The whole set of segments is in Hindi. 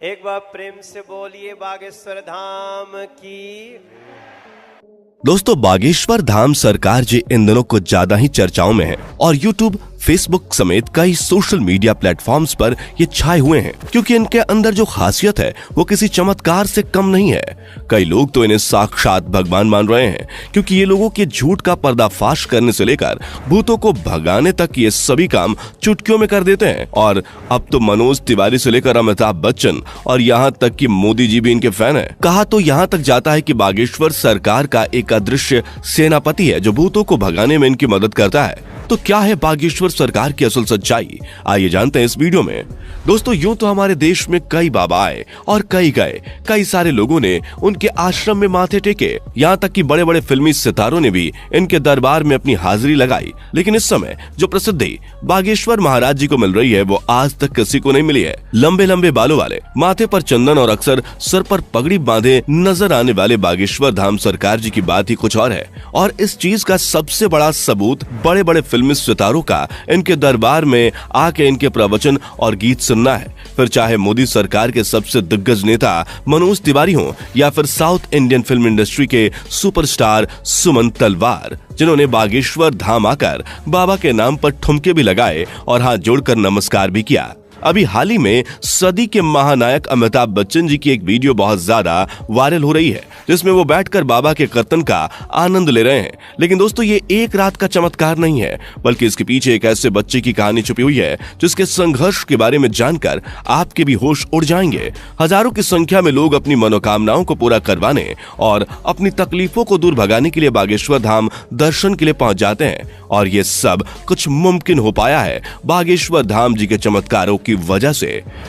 एक बार प्रेम से बोलिए बागेश्वर धाम की। दोस्तों, बागेश्वर धाम सरकार जी इन दिनों कुछ ज्यादा ही चर्चाओं में है और YouTube, फेसबुक समेत कई सोशल मीडिया प्लेटफॉर्म्स पर ये छाए हुए हैं क्योंकि इनके अंदर जो खासियत है वो किसी चमत्कार से कम नहीं है। कई लोग तो इन्हें साक्षात भगवान मान रहे हैं क्योंकि ये लोगों के झूठ का पर्दाफाश करने से लेकर भूतों को भगाने तक ये सभी काम चुटकियों में कर देते हैं। और अब तो मनोज तिवारी से लेकर अमिताभ बच्चन और यहाँ तक कि मोदी जी भी इनके फैन है। कहा तो यहाँ तक जाता है कि बागेश्वर सरकार का एक अदृश्य सेनापति है जो भूतों को भगाने में इनकी मदद करता है। तो क्या है बागेश्वर सरकार की असल सच्चाई, आइए जानते हैं इस वीडियो में। दोस्तों, यूं तो हमारे देश में कई बाबा आए और कई सारे लोगों ने उनके आश्रम में माथे टेके, यहाँ तक कि बड़े बड़े फिल्मी सितारों ने भी इनके दरबार में अपनी हाजिरी लगाई। लेकिन इस समय जो प्रसिद्धि बागेश्वर महाराज जी को मिल रही है वो आज तक किसी को नहीं मिली है। लंबे लंबे बालों वाले, माथे पर चंदन और अक्सर सर पर पगड़ी बांधे नजर आने वाले बागेश्वर धाम सरकार जी की बात ही कुछ और है। और इस चीज का सबसे बड़ा सबूत बड़े बड़े फिल्मी सितारों का इनके दरबार में आके इनके प्रवचन और गीत सुनना है। फिर चाहे मोदी सरकार के सबसे दिग्गज नेता मनोज तिवारी हो या फिर साउथ इंडियन फिल्म इंडस्ट्री के सुपरस्टार सुमन तलवार, जिन्होंने बागेश्वर धाम आकर बाबा के नाम पर ठुमके भी लगाए और हाथ जोड़कर नमस्कार भी किया। अभी हाल ही में सदी के महानायक अमिताभ बच्चन जी की एक वीडियो बहुत ज्यादा वायरल हो रही है जिसमें वो बैठकर बाबा के कीर्तन का आनंद ले रहे हैं। लेकिन दोस्तों, ये एक रात का चमत्कार नहीं है बल्कि इसके पीछे एक ऐसे बच्चे की कहानी छुपी हुई है जिसके संघर्ष के बारे में जानकर आपके भी होश उड़ जाएंगे। हजारों की संख्या में लोग अपनी मनोकामनाओं को पूरा करवाने और अपनी तकलीफों को दूर भगाने के लिए बागेश्वर धाम दर्शन के लिए पहुंच जाते हैं और ये सब कुछ मुमकिन हो पाया है बागेश्वर धाम जी के चमत्कारों की वजह से।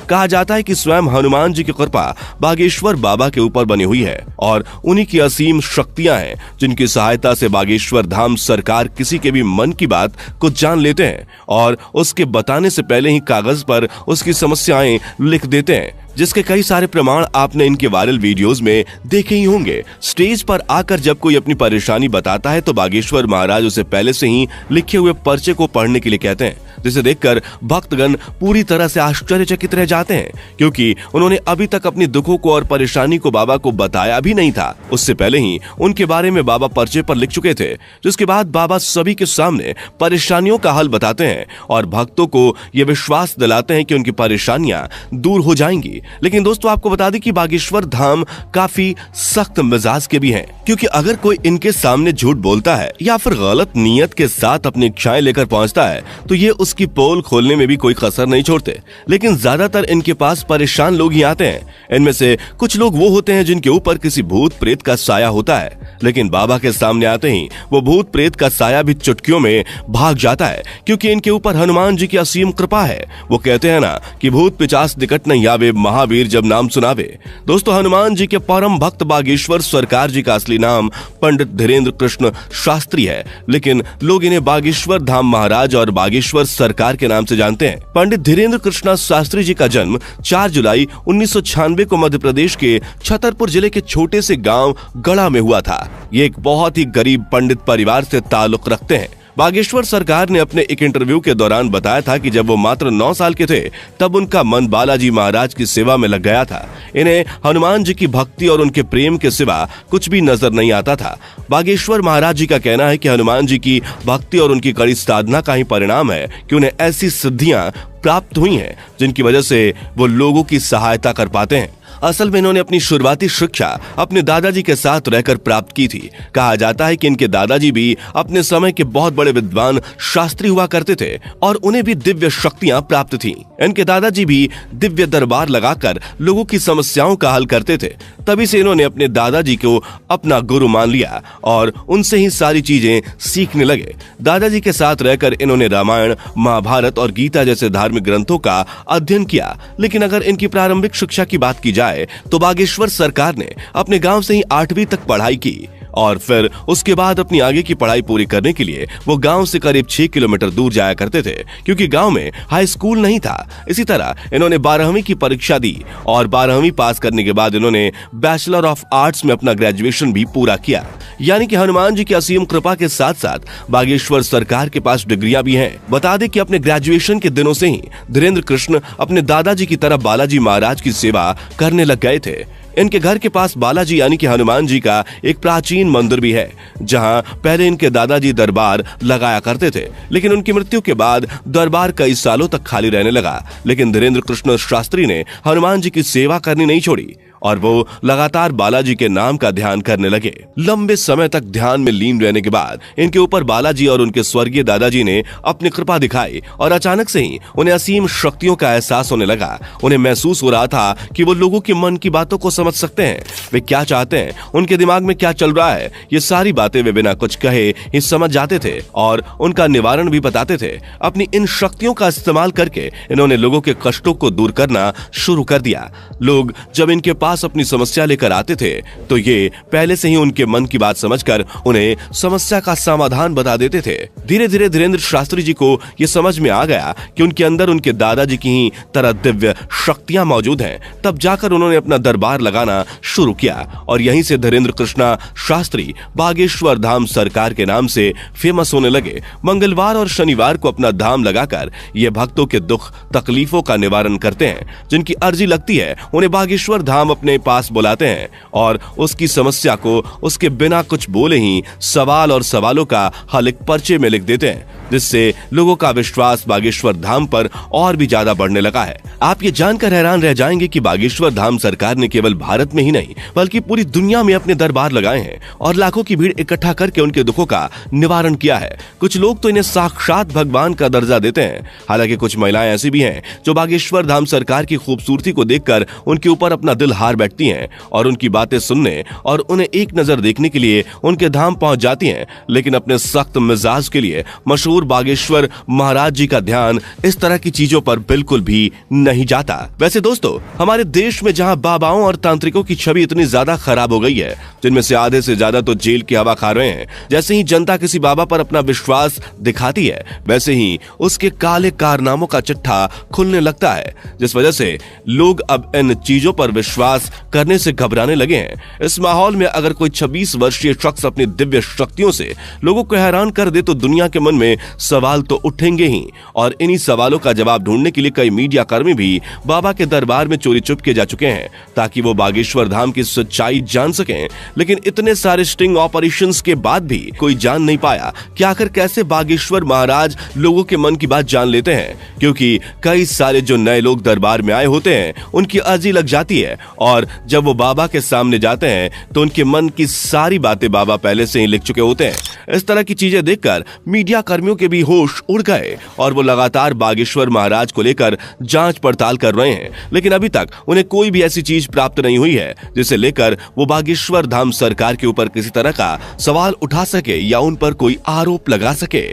कहा जाता है कि स्वयं हनुमान जी की कृपा बागेश्वर बाबा के ऊपर बनी हुई है और उन्हीं की असीम शक्तियां हैं जिनकी सहायता से बागेश्वर धाम सरकार किसी के भी मन की बात को जान लेते हैं और उसके बताने से पहले ही कागज पर उसकी समस्याएं लिख देते हैं, जिसके कई सारे प्रमाण आपने इनके वायरल वीडियोस में देखे ही होंगे। स्टेज पर आकर जब कोई अपनी परेशानी बताता है तो बागेश्वर महाराज उसे पहले से ही लिखे हुए पर्चे को पढ़ने के लिए कहते हैं, जिसे देखकर भक्तगण पूरी तरह से आश्चर्यचकित रह जाते हैं क्योंकि उन्होंने अभी तक अपनी दुखों को और परेशानी को बाबा को बताया भी नहीं था। उससे पहले ही उनके बारे में बाबा पर्चे पर लिख चुके थे, जिसके बाद बाबा सभी के सामने परेशानियों का हल बताते हैं और भक्तों को ये विश्वास दिलाते हैं कि उनकी परेशानियां दूर हो जाएंगी। लेकिन दोस्तों, आपको बता दें कि बागेश्वर धाम काफी सख्त मिजाज के भी हैं क्योंकि अगर कोई इनके सामने झूठ बोलता है या फिर गलत नीयत के साथ अपनी इच्छाएं लेकर पहुंचता है तो ये उसकी पोल खोलने में भी कोई कसर नहीं छोड़ते। लेकिन ज्यादातर इनके पास परेशान लोग ही आते हैं। इनमें से कुछ लोग वो होते हैं जिनके ऊपर किसी भूत प्रेत का साया होता है, लेकिन बाबा के सामने आते ही वो भूत प्रेत का साया भी चुटकियों में भाग जाता है क्योंकि इनके ऊपर हनुमान जी की असीम कृपा है। वो कहते हैं ना कि भूत पिचास निकट नहीं आवे, महावीर जब नाम सुनावे। दोस्तों, हनुमान जी के परम भक्त बागेश्वर सरकार जी का असली नाम पंडित धीरेन्द्र कृष्ण शास्त्री है, लेकिन लोग इन्हें बागेश्वर धाम महाराज और बागेश्वर सरकार के नाम से जानते हैं। पंडित धीरेन्द्र कृष्ण शास्त्री जी का जन्म 4 जुलाई 1996 को मध्य प्रदेश के छतरपुर जिले के छोटे से गांव गढ़ा में हुआ था। ये एक बहुत ही गरीब पंडित परिवार से ताल्लुक रखते हैं। बागेश्वर सरकार ने अपने एक इंटरव्यू के दौरान बताया था कि जब वो मात्र 9 साल के थे तब उनका मन बालाजी महाराज की सेवा में लग गया था। इन्हें हनुमान जी की भक्ति और उनके प्रेम के सिवा कुछ भी नजर नहीं आता था। बागेश्वर महाराज जी का कहना है कि हनुमान जी की भक्ति और उनकी कड़ी साधना का ही परिणाम है कि उन्हें ऐसी सिद्धियां प्राप्त हुई हैं जिनकी वजह से वो लोगों की सहायता कर पाते हैं। असल में इन्होंने अपनी शुरुआती शिक्षा अपने दादाजी के साथ रहकर प्राप्त की थी। कहा जाता है कि इनके दादाजी भी अपने समय के बहुत बड़े विद्वान शास्त्री हुआ करते थे और उन्हें भी दिव्य शक्तियां प्राप्त थीं। इनके दादाजी भी दिव्य दरबार लगाकर लोगों की समस्याओं का हल करते थे। तभी से इन्होंने अपने दादाजी को अपना गुरु मान लिया और उनसे ही सारी चीजें सीखने लगे। दादाजी के साथ रहकर इन्होंने रामायण, महाभारत और गीता जैसे धार्मिक ग्रंथों का अध्ययन किया। लेकिन अगर इनकी प्रारंभिक शिक्षा की बात की जाए तो बागेश्वर सरकार ने अपने गांव से ही 8वीं तक पढ़ाई की और फिर उसके बाद अपनी आगे की पढ़ाई पूरी करने के लिए वो गांव से करीब 6 किलोमीटर दूर जाया करते थे क्योंकि गांव में हाई स्कूल नहीं था। इसी तरह इन्होंने 12वीं की परीक्षा दी और 12वीं पास करने के बाद इन्होंने बैचलर ऑफ आर्ट्स में अपना ग्रेजुएशन भी पूरा किया। यानी कि हनुमान जी की असीम कृपा के साथ साथ बागेश्वर सरकार के पास डिग्रियां भी हैं। बता दें कि अपने ग्रेजुएशन के दिनों से ही धीरेन्द्र कृष्ण अपने दादाजी की तरह बालाजी महाराज की सेवा करने लग गए थे। इनके घर के पास बालाजी यानी कि हनुमान जी का एक प्राचीन मंदिर भी है, जहां पहले इनके दादाजी दरबार लगाया करते थे, लेकिन उनकी मृत्यु के बाद दरबार कई सालों तक खाली रहने लगा। लेकिन धीरेन्द्र कृष्ण शास्त्री ने हनुमान जी की सेवा करनी नहीं छोड़ी और वो लगातार बालाजी के नाम का ध्यान करने लगे। लंबे समय तक ध्यान में लीन रहने के बाद इनके ऊपर बालाजी और उनके स्वर्गीय दादाजी ने अपनी कृपा दिखाई और अचानक से ही उन्हें असीम शक्तियों का एहसास होने लगा। उन्हें महसूस हो रहा था कि वो लोगों के मन की बातों को समझ सकते हैं, वे क्या चाहते हैं, उनके दिमाग में क्या चल रहा है। ये सारी बातें वे बिना कुछ कहे ही समझ जाते थे और उनका निवारण भी बताते थे। अपनी इन शक्तियों का इस्तेमाल करके इन्होंने लोगों के कष्टों को दूर करना शुरू कर दिया। लोग जब इनके पास अपनी समस्या लेकर आते थे तो ये पहले से ही उनके मन की बात समझकर उन्हें समस्या का समाधान बता देते थे। धीरे धीरे धीरेन्द्र शास्त्री जी को ये समझ में आ गया कि उनके अंदर उनके दादाजी की ही तरह दिव्य शक्तियां मौजूद हैं। तब जाकर उन्होंने अपना दरबार लगाना शुरू किया और यहीं से धीरेन्द्र कृष्णा शास्त्री बागेश्वर धाम सरकार के नाम से फेमस होने लगे। मंगलवार और शनिवार को अपना धाम लगाकर ये भक्तों के दुख तकलीफों का निवारण करते हैं। जिनकी अर्जी लगती है उन्हें बागेश्वर धाम अपने पास बुलाते हैं और उसकी समस्या को उसके बिना कुछ बोले ही सवाल और सवालों का हल एक पर्चे में लिख देते हैं, जिससे लोगों का विश्वास बागेश्वर धाम पर और भी ज्यादा बढ़ने लगा है। आप ये जानकर हैरान रह जाएंगे कि बागेश्वर धाम सरकार ने केवल भारत में ही नहीं बल्कि पूरी दुनिया में अपने दरबार लगाए हैं और लाखों की भीड़ इकट्ठा करके उनके दुखों का निवारण किया है। कुछ लोग तो इन्हें साक्षात भगवान का दर्जा देते हैं। हालांकि कुछ महिलाएं ऐसी भी हैं जो बागेश्वर धाम सरकार की खूबसूरती को देखकर उनके ऊपर अपना दिल हार बैठती हैं और उनकी बातें सुनने और उन्हें एक नजर देखने के लिए उनके धाम पहुंच जाती हैं। लेकिन अपने सख्त मिजाज के लिए मशहूर बागेश्वर महाराज जी का ध्यान इस तरह की चीजों पर बिल्कुल भी नहीं जाता। वैसे दोस्तों, हमारे देश में जहां बाबाओं और तांत्रिकों की छवि इतनी ज्यादा खराब हो गई है, जिनमें से आधे से ज्यादा तो जेल की हवा खा रहे हैं, जैसे ही जनता किसी बाबा पर अपना विश्वास दिखाती है वैसे ही उसके काले कारनामों का चिट्ठा खुलने लगता है, जिस वजह से लोग अब इन चीजों पर विश्वास करने से घबराने लगे हैं। इस माहौल में अगर कोई 26 वर्षीय शख्स अपनी दिव्य शक्तियों से लोगों को हैरान कर दे तो दुनिया के मन में सवाल तो उठेंगे ही और इन्हीं सवालों का जवाब ढूंढने के लिए कई मीडिया कर्मी भी बाबा के दरबार में चोरी चुपके जा चुके हैं ताकि वो बागेश्वर धाम की सच्चाई जान सकें। लेकिन इतने सारे स्टिंग ऑपरेशंस के बाद भी कोई जान नहीं पाया कि आखिर कैसे बागेश्वर महाराज लोगों के मन की बात जान लेते हैं, क्योंकि कई सारे जो नए लोग दरबार में आए होते हैं उनकी अर्जी लग जाती है और जब वो बाबा के सामने जाते हैं तो उनके मन की सारी बातें बाबा पहले से ही लिख चुके होते हैं। इस तरह की चीजें देखकर मीडिया कर्मियों के भी होश उड़ गए और वो लगातार बागेश्वर महाराज को लेकर जांच पड़ताल कर रहे हैं, लेकिन अभी तक उन्हें कोई भी ऐसी चीज प्राप्त नहीं हुई है जिसे लेकर वो बागेश्वर धाम सरकार के ऊपर किसी तरह का सवाल उठा सके या उन पर कोई आरोप लगा सके।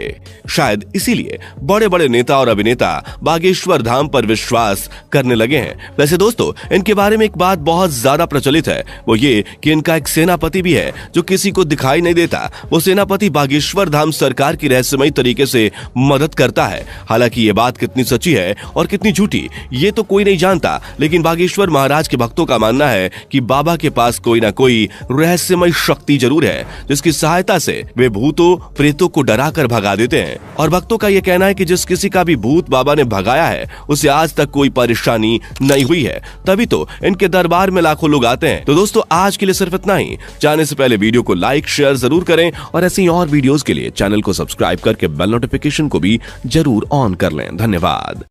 शायद इसीलिए बड़े बड़े नेता और अभिनेता बागेश्वर धाम पर विश्वास करने लगे हैं। वैसे दोस्तों, इनके बारे में एक बात बहुत ज्यादा प्रचलित है, वो ये कि इनका एक सेनापति भी है जो किसी को दिखाई नहीं देता। वो सेनापति बागेश्वर धाम सरकार की रहस्यमयी तरीके से मदद करता है। हालांकि ये बात कितनी सच्ची है और कितनी झूठी ये तो कोई नहीं जानता, लेकिन बागेश्वर महाराज के भक्तों का मानना है कि बाबा के पास कोई ना कोई रहस्यमयी शक्ति जरूर है जिसकी सहायता से वे भूतों प्रेतों को डरा कर भगा देते हैं। और भक्तों का यह कहना है कि जिस किसी का भी भूत बाबा ने भगाया है उसे आज तक कोई परेशानी नहीं हुई है, तभी तो इनके दरबार में लाखों लोग आते हैं। तो दोस्तों, आज के लिए सिर्फ इतना ही। जाने से पहले वीडियो को लाइक शेयर जरूर करें और ऐसे ही और वीडियोस के लिए चैनल को सब्सक्राइब करके बेल नोटिफिकेशन को भी जरूर ऑन कर लें। धन्यवाद।